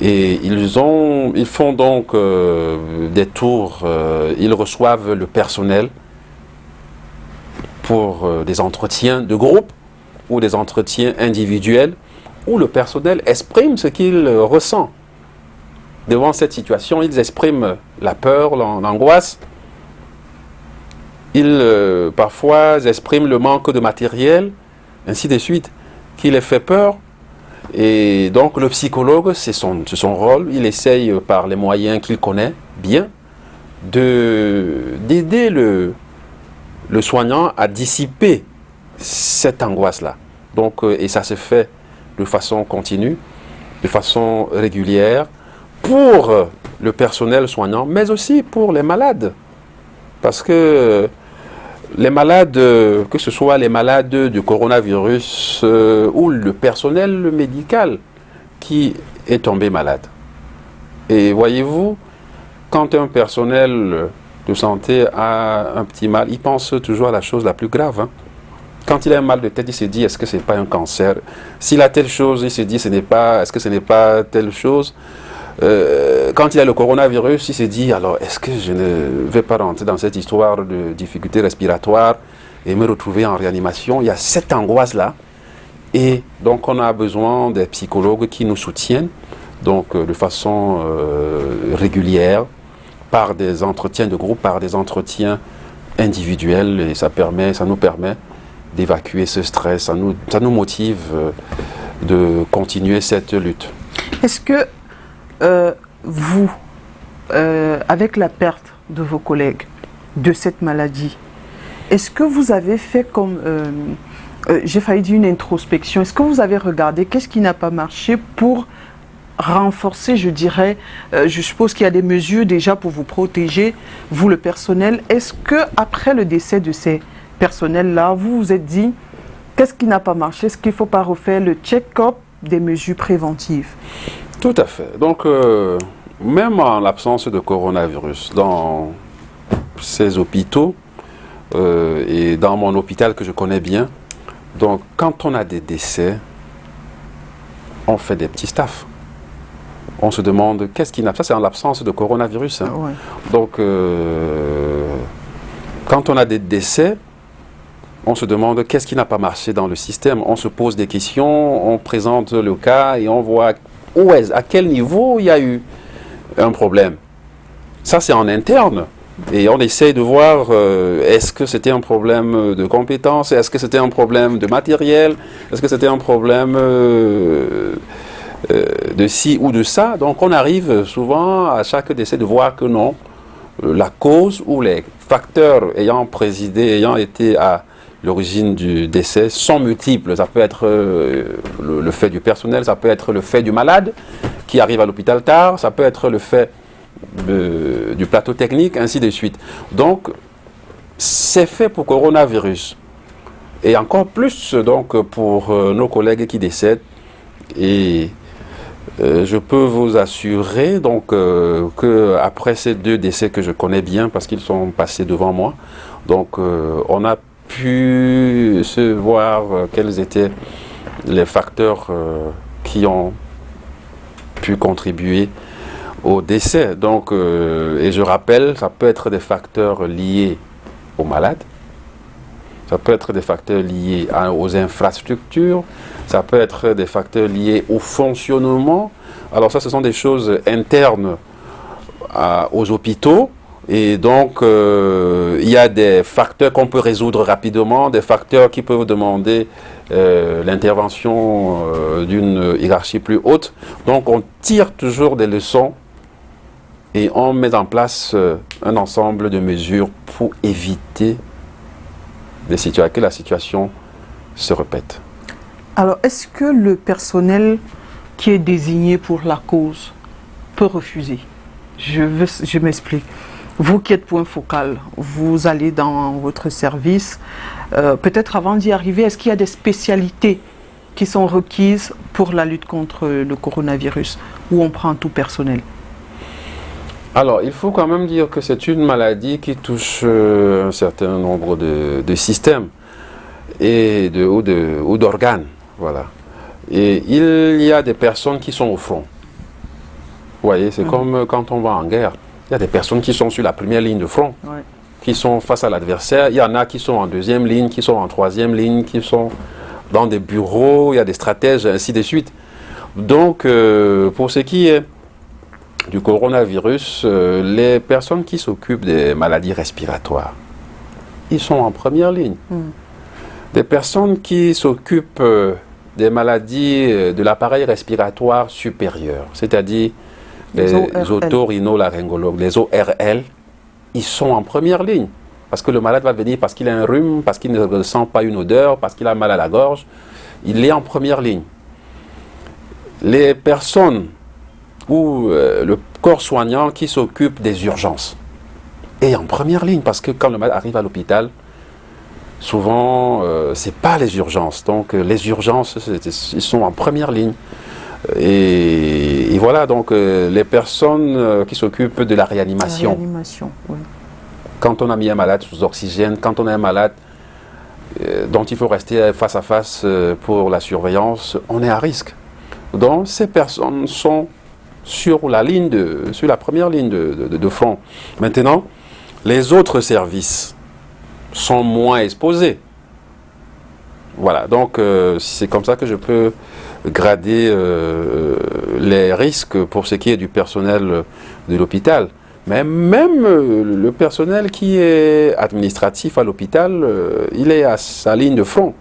Et ils font donc des tours, ils reçoivent le personnel pour des entretiens de groupe ou des entretiens individuels où le personnel exprime ce qu'il ressent. devant cette situation, ils expriment la peur, l'angoisse. Ils parfois expriment le manque de matériel, ainsi de suite, qui les fait peur. Et donc le psychologue, c'est son rôle. Il essaye par les moyens qu'il connaît bien d'aider le soignant à dissiper cette angoisse-là. Donc, et ça se fait de façon continue, de façon régulière, pour le personnel soignant, mais aussi pour les malades. Parce que les malades, que ce soit les malades du coronavirus ou le personnel médical qui est tombé malade. Et voyez-vous, quand un personnel de santé a un petit mal, il pense toujours à la chose la plus grave. Hein. Quand il a un mal de tête, il se dit, est-ce que ce n'est pas un cancer? S'il a telle chose, il se dit, est-ce que ce n'est pas telle chose? Quand il a le coronavirus, il se dit, alors, est-ce que je ne vais pas rentrer dans cette histoire de difficultés respiratoires et me retrouver en réanimation? Il y a cette angoisse-là. Et donc, on a besoin des psychologues qui nous soutiennent, donc de façon régulière, par des entretiens de groupe, par des entretiens individuels, et ça nous permet d'évacuer ce stress, ça nous motive de continuer cette lutte. Est-ce que vous, avec la perte de vos collègues de cette maladie, est-ce que vous avez fait comme, j'ai failli dire une introspection, est-ce que vous avez regardé qu'est-ce qui n'a pas marché pour renforcer, je dirais, je suppose qu'il y a des mesures déjà pour vous protéger, vous le personnel. Est-ce que après le décès de ces personnels-là, vous vous êtes dit, qu'est-ce qui n'a pas marché? Est-ce qu'il ne faut pas refaire le check-up des mesures préventives? Tout à fait. Donc, même en l'absence de coronavirus, dans ces hôpitaux et dans mon hôpital que je connais bien, donc quand on a des décès, on fait des petits staffs. On se demande qu'est-ce qui n'a pas... Ça, c'est en l'absence de coronavirus. Hein. Ouais. Donc, quand on a des décès, on se demande qu'est-ce qui n'a pas marché dans le système. On se pose des questions, on présente le cas et on voit à quel niveau il y a eu un problème. Ça, c'est en interne. Et on essaye de voir est-ce que c'était un problème de compétences, est-ce que c'était un problème de matériel, est-ce que c'était un problème de ci ou de ça. Donc on arrive souvent à chaque décès de voir que non, la cause ou les facteurs ayant été à l'origine du décès sont multiples. Ça peut être le fait du personnel, ça peut être le fait du malade qui arrive à l'hôpital tard, ça peut être le fait du plateau technique, ainsi de suite. Donc, c'est fait pour coronavirus. Et encore plus donc pour nos collègues qui décèdent. Et je peux vous assurer donc que après ces deux décès que je connais bien parce qu'ils sont passés devant moi, donc on a pu se voir quels étaient les facteurs qui ont pu contribuer au décès. Donc, et je rappelle, ça peut être des facteurs liés aux malades, ça peut être des facteurs liés aux infrastructures, ça peut être des facteurs liés au fonctionnement. Alors ça, ce sont des choses internes aux hôpitaux. Et donc, il y a des facteurs qu'on peut résoudre rapidement, des facteurs qui peuvent demander l'intervention d'une hiérarchie plus haute. Donc, on tire toujours des leçons et on met en place un ensemble de mesures pour éviter que la situation se répète. Alors, est-ce que le personnel qui est désigné pour la cause peut refuser? Je m'explique. Vous qui êtes point focal, vous allez dans votre service, peut-être avant d'y arriver, est-ce qu'il y a des spécialités qui sont requises pour la lutte contre le coronavirus, où on prend tout personnel? Alors, il faut quand même dire que c'est une maladie qui touche un certain nombre de systèmes ou d'organes. Voilà. Et il y a des personnes qui sont au front. Vous voyez, c'est comme quand on va en guerre. Il y a des personnes qui sont sur la première ligne de front, qui sont face à l'adversaire. Il y en a qui sont en deuxième ligne, qui sont en troisième ligne, qui sont dans des bureaux, il y a des stratèges, ainsi de suite. Donc, pour ce qui est du coronavirus, les personnes qui s'occupent des maladies respiratoires, ils sont en première ligne. Des personnes qui s'occupent des maladies de l'appareil respiratoire supérieur, c'est-à-dire les otorhinolaryngologues, les ORL, ils sont en première ligne. Parce que le malade va venir parce qu'il a un rhume, parce qu'il ne sent pas une odeur, parce qu'il a mal à la gorge. Il est en première ligne. Les personnes ou le corps soignant qui s'occupe des urgences est en première ligne. Parce que quand le malade arrive à l'hôpital, souvent, ce n'est pas les urgences. Donc, les urgences, ils sont en première ligne. Et voilà, donc, les personnes qui s'occupent de la réanimation. La réanimation, oui. Quand on a mis un malade sous oxygène, quand on a un malade dont il faut rester face à face pour la surveillance, on est à risque. Donc, ces personnes sont sur la première ligne de front. Maintenant, les autres services sont moins exposés. Voilà, donc c'est comme ça que je peux grader les risques pour ce qui est du personnel de l'hôpital. Mais même le personnel qui est administratif à l'hôpital, il est à sa ligne de front.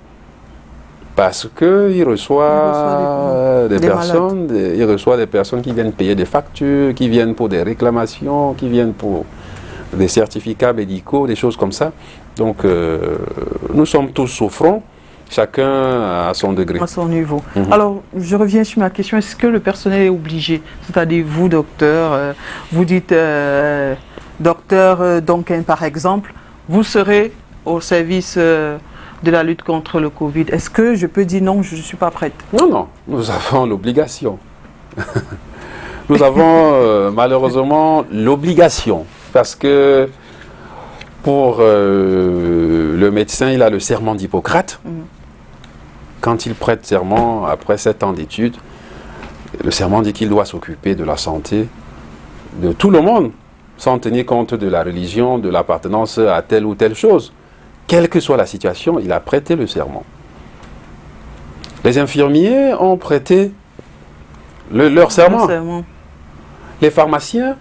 Parce qu'il reçoit des personnes, il reçoit des personnes qui viennent payer des factures, qui viennent pour des réclamations, qui viennent pour des certificats médicaux, des choses comme ça. Donc, nous sommes tous au front, chacun à son degré. À son niveau. Alors, je reviens sur ma question. Est-ce que le personnel est obligé? C'est-à-dire, vous, docteur, vous dites, docteur Donkin, par exemple, vous serez au service de la lutte contre le Covid. Est-ce que je peux dire non, je ne suis pas prête? Non, non, nous avons l'obligation. Nous avons malheureusement l'obligation. Parce que pour le médecin, il a le serment d'Hippocrate. Quand il prête serment, après 7 ans d'études, le serment dit qu'il doit s'occuper de la santé de tout le monde, sans tenir compte de la religion, de l'appartenance à telle ou telle chose. Quelle que soit la situation, il a prêté le serment. Les infirmiers ont prêté leur serment. Les pharmaciens